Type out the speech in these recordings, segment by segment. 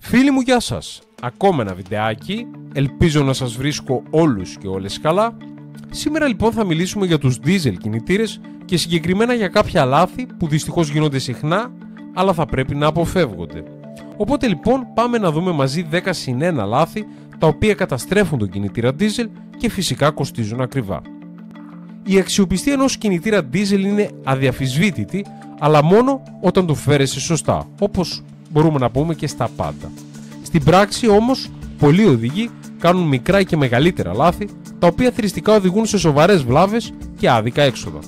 Φίλοι μου, γεια σας. Ακόμα ένα βιντεάκι. Ελπίζω να σας βρίσκω όλους και όλες καλά. Σήμερα λοιπόν θα μιλήσουμε για τους diesel κινητήρες και συγκεκριμένα για κάποια λάθη που δυστυχώς γίνονται συχνά, αλλά θα πρέπει να αποφεύγονται. Οπότε λοιπόν πάμε να δούμε μαζί 10-1 λάθη τα οποία καταστρέφουν τον κινητήρα diesel και φυσικά κοστίζουν ακριβά. Η αξιοπιστία ενός κινητήρα diesel είναι αδιαφυσβήτητη, αλλά μόνο όταν το φέρεσαι σωστά, όπως μπορούμε να πούμε και στα πάντα. Στην πράξη όμως, πολλοί οδηγοί κάνουν μικρά και μεγαλύτερα λάθη, τα οποία θρηστικά οδηγούν σε σοβαρές βλάβες και άδικα έξοδα.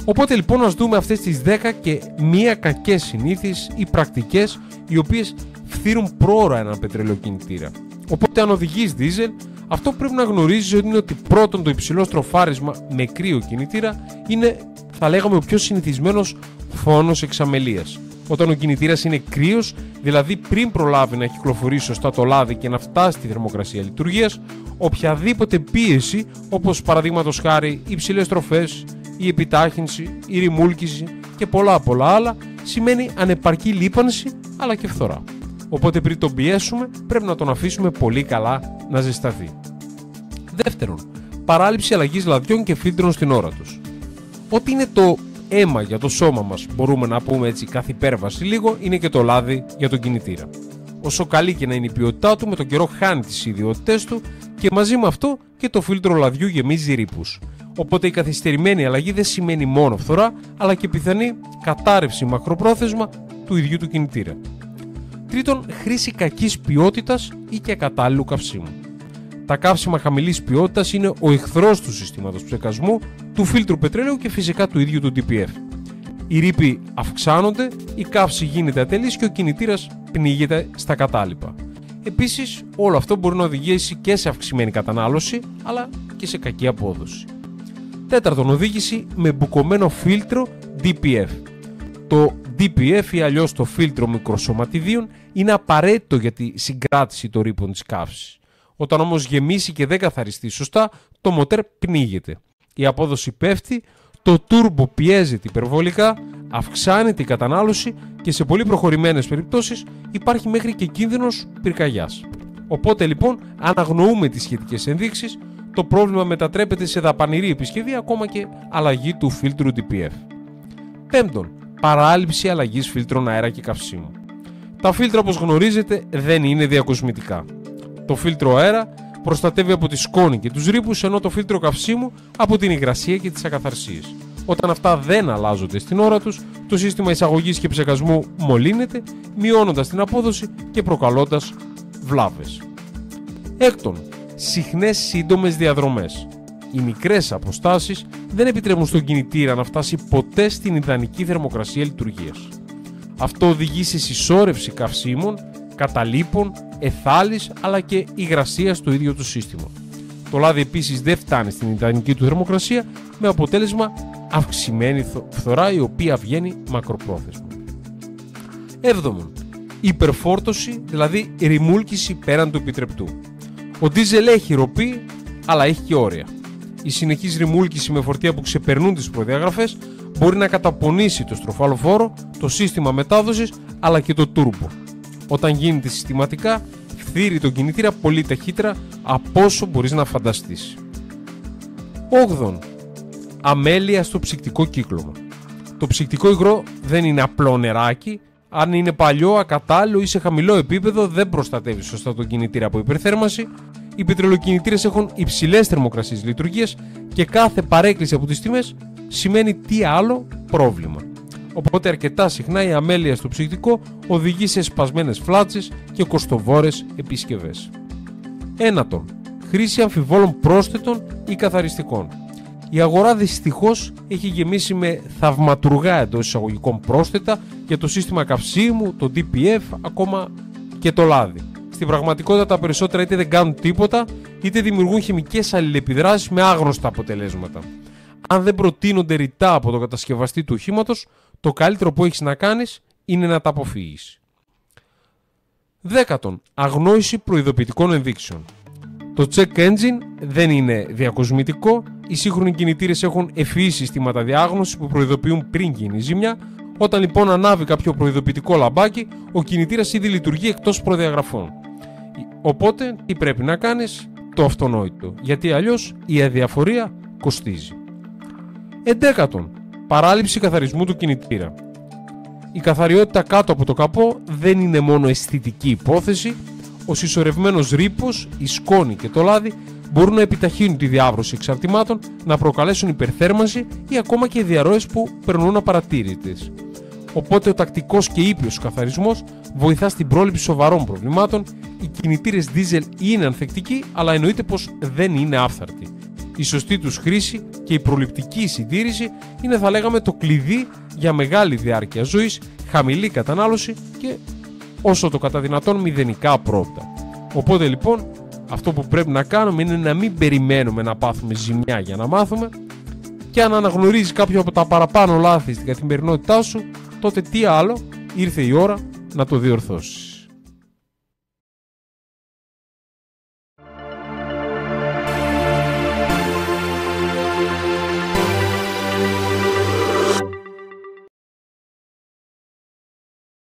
Οπότε λοιπόν ας δούμε αυτές τις 10 και μία κακές συνήθειες ή πρακτικές οι οποίες φθείρουν πρόωρα έναν πετρελαιοκινητήρα. Οπότε αν οδηγείς diesel, αυτό που πρέπει να γνωρίζεις είναι ότι πρώτον το υψηλό στροφάρισμα με κρύο κινητήρα είναι, θα λέγαμε, ο πιο συνηθισμένος φόνος εξαμελίας. Όταν ο κινητήρας είναι κρύος, δηλαδή πριν προλάβει να κυκλοφορήσει σωστά το λάδι και να φτάσει στη θερμοκρασία λειτουργίας, οποιαδήποτε πίεση, όπως παραδείγματος χάρη υψηλές στροφές, η επιτάχυνση, η ρημούλκηση και πολλά άλλα, σημαίνει ανεπαρκή λίπανση αλλά και φθορά. Οπότε πριν τον πιέσουμε, πρέπει να τον αφήσουμε πολύ καλά να ζεσταθεί. Δεύτερον, παράληψη αλλαγής λαδιών και φίλτρων στην ώρα τους. Ό,τι είναι το αίμα για το σώμα μας, μπορούμε να πούμε έτσι καθ' υπέρβαση λίγο, είναι και το λάδι για τον κινητήρα. Όσο καλή και να είναι η ποιότητά του, με τον καιρό χάνει τις ιδιότητές του και μαζί με αυτό και το φίλτρο λαδιού γεμίζει ρήπους. Οπότε η καθυστερημένη αλλαγή δεν σημαίνει μόνο φθορά, αλλά και πιθανή κατάρρευση μακροπρόθεσμα του ίδιου του κινητήρα. Τρίτον, χρήση κακής ποιότητας ή και ακατάλληλου καυσίμου. Τα καύσιμα χαμηλής ποιότητας είναι ο εχθρός του συστήματος ψεκασμού, του φίλτρου πετρέλαιου και φυσικά του ίδιου του DPF. Οι ρήποι αυξάνονται, η καύση γίνεται ατελής και ο κινητήρας πνίγεται στα κατάλοιπα. Επίσης, όλο αυτό μπορεί να οδηγήσει και σε αυξημένη κατανάλωση, αλλά και σε κακή απόδοση. Τέταρτον, οδήγηση με μπουκωμένο φίλτρο DPF. Το DPF ή αλλιώς το φίλτρο μικροσωματιδίων είναι απαραίτητο για τη συγκράτηση των ρήπων της καύσης. Όταν όμως γεμίσει και δεν καθαριστεί σωστά, το μοτέρ πνίγεται. Η απόδοση πέφτει, το τούρμπο πιέζεται υπερβολικά, αυξάνεται η κατανάλωση και σε πολύ προχωρημένες περιπτώσεις υπάρχει μέχρι και κίνδυνος πυρκαγιάς. Οπότε λοιπόν, αν αγνοούμε τις σχετικές ενδείξεις, το πρόβλημα μετατρέπεται σε δαπανηρή επισκευή, ακόμα και αλλαγή του φίλτρου DPF. Πέμπτον, παράληψη αλλαγής φίλτρων αέρα και καυσίμου. Τα φίλτρα, όπως γνωρίζετε, δεν είναι διακοσμητικά. Το φίλτρο αέρα προστατεύει από τη σκόνη και τους ρήπους, ενώ το φίλτρο καυσίμου από την υγρασία και τις ακαθαρσίες. Όταν αυτά δεν αλλάζονται στην ώρα τους, το σύστημα εισαγωγής και ψεκασμού μολύνεται, μειώνοντας την απόδοση και προκαλώντας βλάβες. Έκτον, συχνές σύντομες διαδρομές. Οι μικρές αποστάσεις δεν επιτρέπουν στον κινητήρα να φτάσει ποτέ στην ιδανική θερμοκρασία λειτουργίας. Αυτό οδηγεί σε συσσόρευση καυσίμων, καταλήπων, εθάλης αλλά και υγρασία στο ίδιο του σύστημα. Το λάδι επίσης δεν φτάνει στην ιδανική του θερμοκρασία, με αποτέλεσμα αυξημένη φθορά, η οποία βγαίνει μακροπρόθεσμα. Έβδομον, υπερφόρτωση, δηλαδή ρημούλκηση πέραν του επιτρεπτού. Ο ντίζελ έχει ροπή, αλλά έχει και όρια. Η συνεχής ρημούλκηση με φορτία που ξεπερνούν τις προδιαγραφές μπορεί να καταπονήσει το στροφαλοφόρο, το σύστημα μετάδοσης αλλά και το τούρμπο. Όταν γίνεται συστηματικά, φθείρει τον κινητήρα πολύ ταχύτερα από όσο μπορείς να φανταστείς. 8. Αμέλεια στο ψυκτικό κύκλωμα. Το ψυκτικό υγρό δεν είναι απλό νεράκι. Αν είναι παλιό, ακατάλληλο ή σε χαμηλό επίπεδο, δεν προστατεύει σωστά τον κινητήρα από υπερθέρμανση. Οι πετρελαιοκινητήρες έχουν υψηλές θερμοκρασίες λειτουργίας και κάθε παρέκκληση από τις τιμές σημαίνει τι άλλο πρόβλημα. Οπότε αρκετά συχνά η αμέλεια στο ψυκτικό οδηγεί σε σπασμένες φλάτσες και κοστοβόρες επισκευές. 9. Χρήση αμφιβόλων πρόσθετων ή καθαριστικών. Η αγορά δυστυχώς έχει γεμίσει με θαυματουργά εντός εισαγωγικών πρόσθετα για το σύστημα καυσίμου, το DPF, ακόμα και το λάδι. Στην πραγματικότητα τα περισσότερα είτε δεν κάνουν τίποτα, είτε δημιουργούν χημικές αλληλεπιδράσεις με άγνωστα αποτελέσματα. Αν δεν προτείνονται ρητά από τον κατασκευαστή του οχήματος, το καλύτερο που έχεις να κάνεις είναι να τα αποφύγεις. 10. Αγνόηση προειδοποιητικών ενδείξεων. Το check engine δεν είναι διακοσμητικό, οι σύγχρονοι κινητήρες έχουν ευφυή συστήματα διάγνωσης που προειδοποιούν πριν γίνει ζημιά, Όταν λοιπόν ανάβει κάποιο προειδοποιητικό λαμπάκι, ο κινητήρας ήδη λειτουργεί εκτός προδιαγραφών. Οπότε τι πρέπει να κάνεις? Το αυτονόητο, γιατί αλλιώς η αδιαφορία κοστίζει. 11. Παράληψη καθαρισμού του κινητήρα. Η καθαριότητα κάτω από το καπό δεν είναι μόνο αισθητική υπόθεση. Ο συσσωρευμένος ρήπος, η σκόνη και το λάδι μπορούν να επιταχύνουν τη διάβρωση εξαρτημάτων, να προκαλέσουν υπερθέρμανση ή ακόμα και διαρροές που περνούν απαρατήρητες. Οπότε ο τακτικός και ήπιος καθαρισμός βοηθά στην πρόληψη σοβαρών προβλημάτων. Οι κινητήρες δίζελ είναι ανθεκτικοί, αλλά εννοείται πως δεν είναι άφθαρτοι. Η σωστή τους χρήση και η προληπτική συντήρηση είναι, θα λέγαμε, το κλειδί για μεγάλη διάρκεια ζωής, χαμηλή κατανάλωση και όσο το κατά δυνατόν μηδενικά απρόπτα. Οπότε λοιπόν αυτό που πρέπει να κάνουμε είναι να μην περιμένουμε να πάθουμε ζημιά για να μάθουμε, και αν αναγνωρίζεις κάποιο από τα παραπάνω λάθη στην καθημερινότητά σου, τότε τι άλλο, ήρθε η ώρα να το διορθώσεις.